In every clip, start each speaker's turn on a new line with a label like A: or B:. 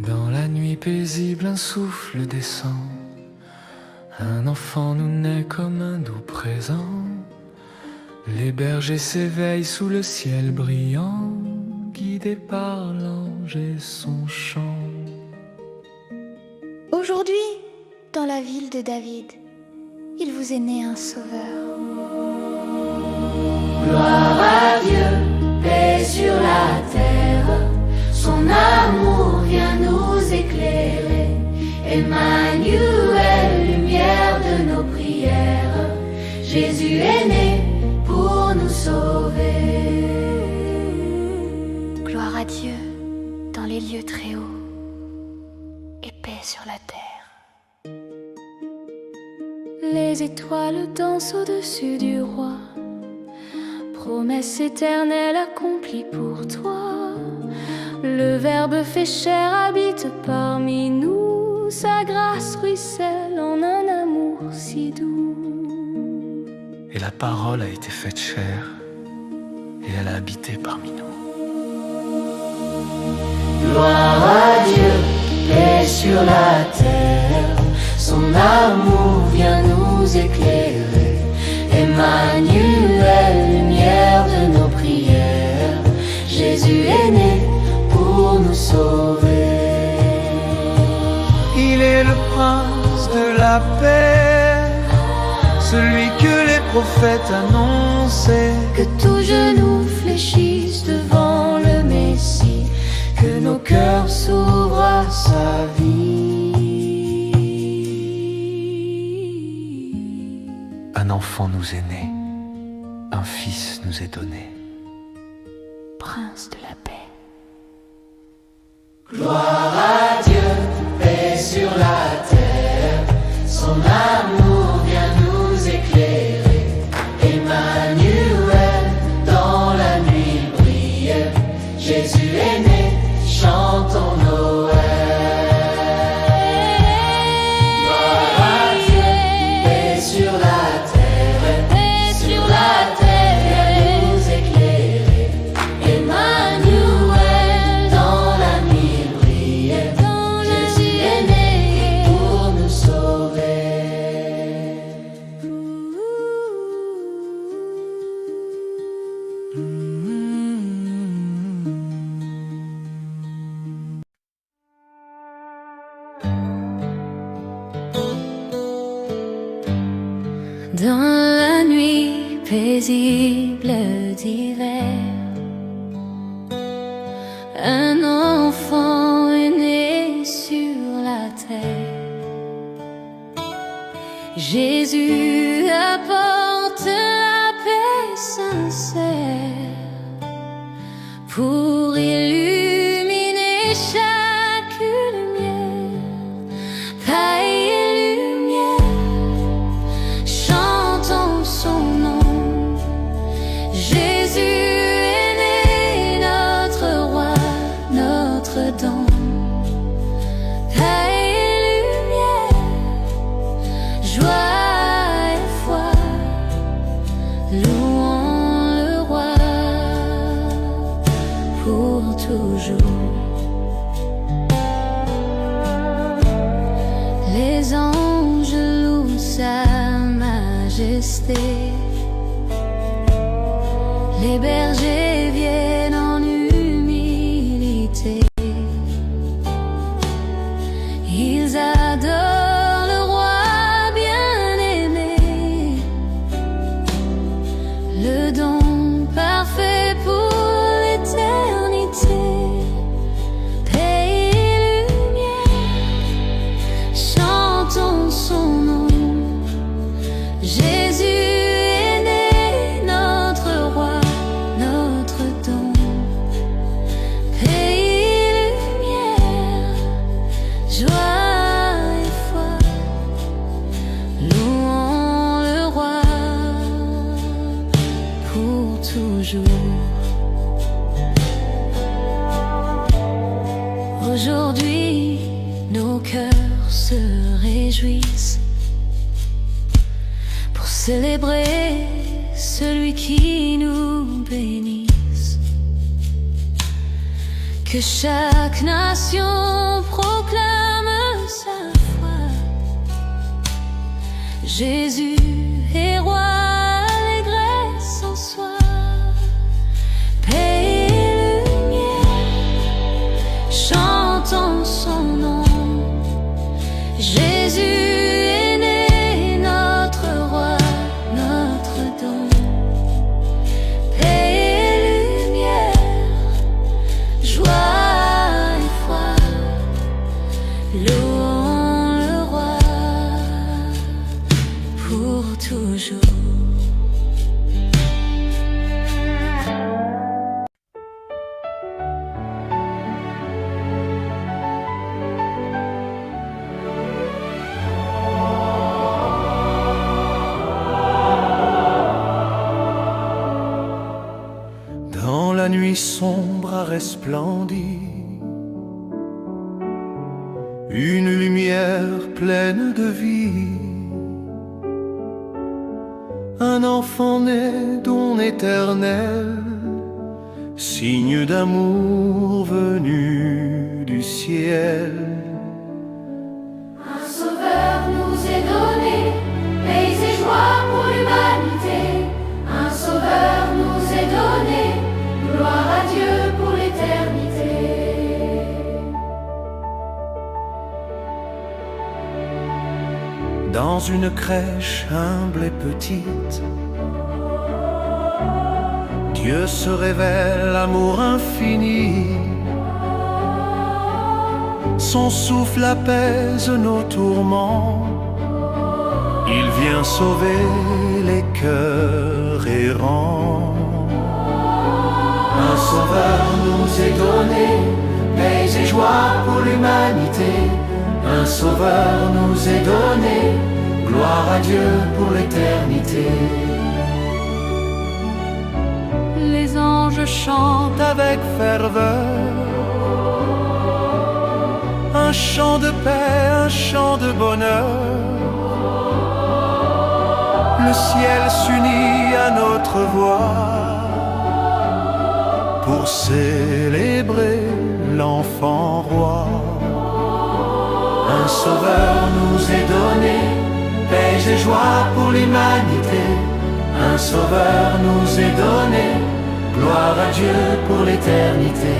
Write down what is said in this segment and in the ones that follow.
A: Dans la nuit paisible, un souffle descend. Un enfant nous naît comme un doux présent. Les bergers s'éveillent sous le ciel brillant, guidés par l'ange et son chant.
B: Aujourd'hui, dans la ville de David, il vous est né un sauveur.
C: Gloire à Dieu, paix sur la terre, son amour vient nous éclairer. Emmanuel, lumière de nos prières, Jésus est né pour nous sauver.
B: Gloire à Dieu dans les lieux très hauts et paix sur la terre. Les étoiles dansent au-dessus du roi, promesse éternelle accomplie pour toi. Le Verbe fait chair habite parmi nous, sa grâce ruisselle en un amour si doux.
A: Et la parole a été faite chair, et elle a habité parmi nous.
C: Gloire à Dieu, paix sur la terre, son amour vient nous éclairer. Emmanuel, lumière de nos prières, Jésus est né pour nous sauver.
A: Il est le prince de la paix, celui que les prophètes annonçaient.
C: Que tout genou fléchisse devant le Messie, que nos cœurs s'ouvrent à sa vie.
A: Un enfant nous est né, un fils nous est donné.
B: Prince de la paix.
C: Gloire à Dieu, paix sur la terre, son amour vient nous éclairer. Emmanuel, dans la nuit brille, Jésus est né, chantons Noël. Gloire à Dieu, paix sur la terre, vient nous éclairer. Emmanuel, dans la nuit brille, Jésus est né pour nous sauver.
B: Dans la nuit paisible d'hiver, un enfant est né sur la terre. Jésus apporte la paix sincère pour illuminer chaque lumière. Paix et lumière, chantons son nom. Jésus est né, notre roi, notre don. Paix et lumière, joie et foi, louons le roi pour toujours. Les anges louent sa majesté, les bergers viennent en humilité. Ils adorent le roi bien-aimé, le don parfait pour l'éternité. Paix et lumière, chantons son nom. Jésus est né, notre roi, notre don. Paix et lumière, joie et foi, louons le roi pour toujours. Aujourd'hui, nos cœurs se réjouissent pour célébrer celui qui nous bénisse. Que chaque nation proclame sa foi. Jésus est roi, allégresse en soi. Paix et lumière, chantons son nom. Jésus est né, notre roi, notre don. Paix et lumière, joie et foi, louons le roi pour toujours.
D: Dans la nuit sombre a resplendi une lumière pleine de vie. Un enfant né don éternel, signe d'amour venu du ciel.
C: Un sauveur nous est donné, paix et joie pour l'humanité. Un sauveur nous est donné, gloire à Dieu pour l'éternité.
D: Dans une crèche humble et petite, Dieu se révèle, amour infini. Son souffle apaise nos tourments. Il vient sauver les cœurs errants. Un sauveur nous est donné, paix et joie pour l'humanité. Un sauveur nous est donné, gloire à Dieu pour l'éternité.
B: Les anges chantent
D: Avec ferveur un chant de paix, un chant de bonheur. Le ciel s'unit à notre voix pour célébrer l'enfant roi. Un sauveur nous est donné, paix et joie pour l'humanité. Un sauveur nous est donné, gloire à Dieu pour l'éternité.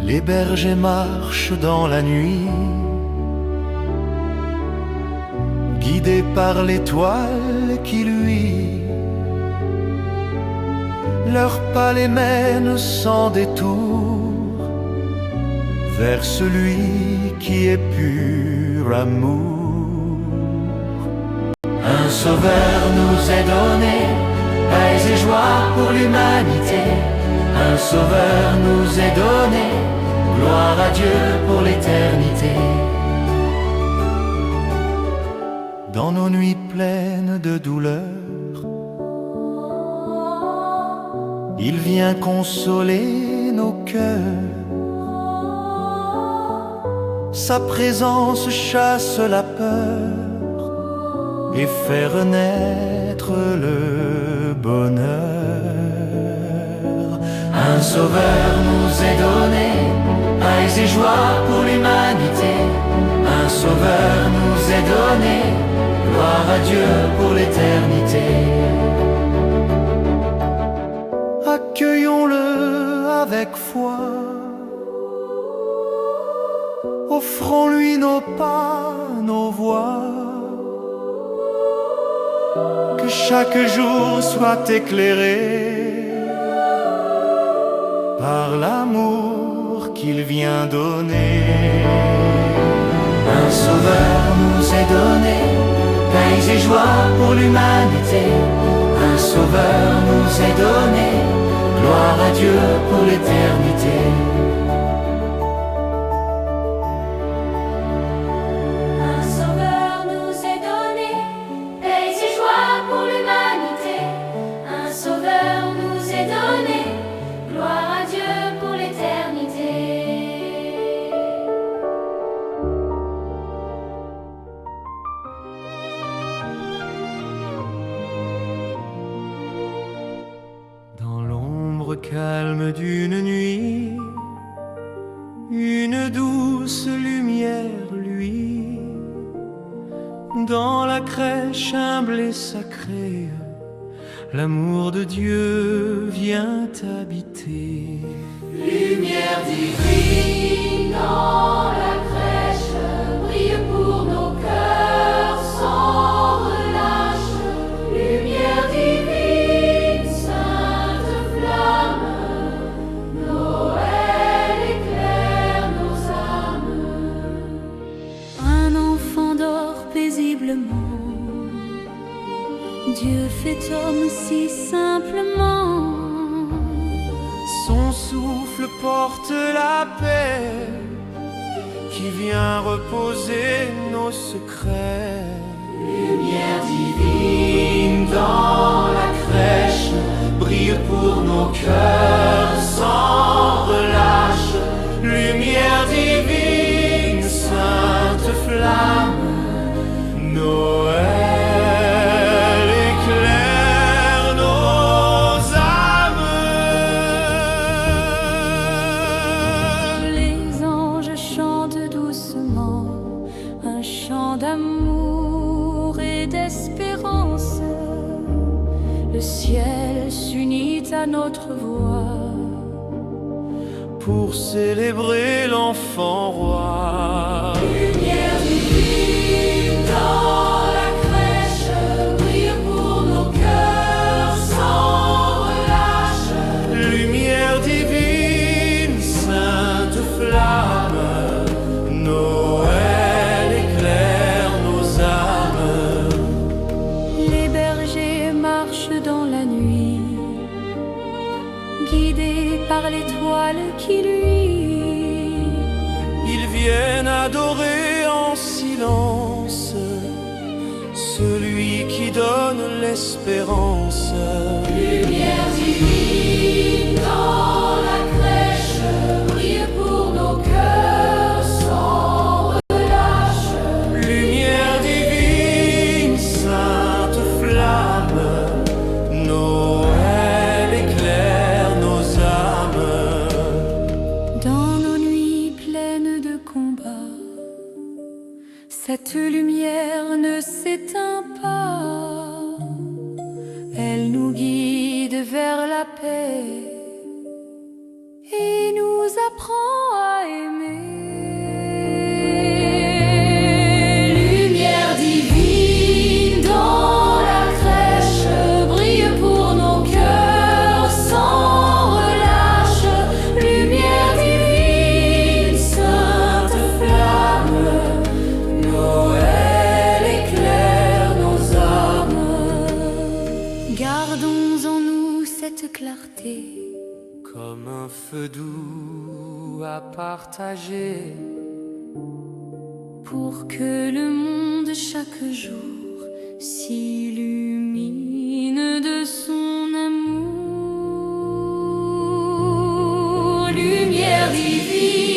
D: Les bergers marchent dans la nuit, guidés par l'étoile qui luit. Leurs pas les mènent sans détour vers celui qui est pur amour. Un sauveur nous est donné, paix et joie pour l'humanité. Un sauveur nous est donné, gloire à Dieu pour l'éternité. Dans nos nuits pleines de douleur, il vient consoler nos cœurs. Sa présence chasse la peur et fait renaître le bonheur. Un sauveur nous est donné, paix et joie pour l'humanité. Un sauveur nous est donné, gloire à Dieu pour l'éternité. Accueillons-le avec foi, offrons-lui nos pas, nos voix. Que chaque jour soit éclairé par l'amour qu'il vient donner. Un sauveur nous est donné, paix et joie pour l'humanité. Un sauveur nous est donné, gloire à Dieu pour l'éternité.
C: Un sauveur nous est donné, paix et joie pour l'humanité. Un sauveur nous est donné, gloire à Dieu pour l'éternité.
D: Comme d'une nuit, une douce lumière luit. Dans la crèche humble et sacrée, l'amour de Dieu vient habiter.
C: Lumière divine dans la crèche, brille pour nos cœurs sans relâche. Lumière divine, sainte flamme, Noël éclaire nos âmes.
B: Un enfant dort paisiblement, Dieu fait homme si simplement.
D: Son souffle porte la paix qui vient reposer nos secrets. Lumière divine dans la crèche, brille pour nos cœurs sans relâche. Lumière divine, sainte flamme, Noël.
B: Un chant d'amour et d'espérance, le ciel s'unit à notre voix
D: pour célébrer l'enfant roi.
C: Lumière divine dans la crèche, brille pour nos cœurs sans relâche.
D: Lumière divine, sainte flamme, Noël éclaire nos âmes.
B: Les bergers marchent dans la nuit, guidés par l'étoile qui luit.
D: Ils viennent adorer en silence celui qui donne l'espérance.
C: Lumière divine dans la crèche, brille pour nos cœurs sans relâche.
D: Lumière divine, sainte flamme, Noël éclaire nos âmes.
B: Dans nos nuits pleines de combats, cette lumière ne s'éteint pas. Elle nous guide vers la paix et nous apprend à aimer.
C: Lumière divine dans la crèche, brille pour nos cœurs sans relâche. Lumière divine, sainte flamme, Noël éclaire nos âmes.
B: Gardons en nous cette clarté,
D: Comme un feu doux à partager,
B: pour que le monde chaque jour s'illumine de son amour.
C: Lumière divine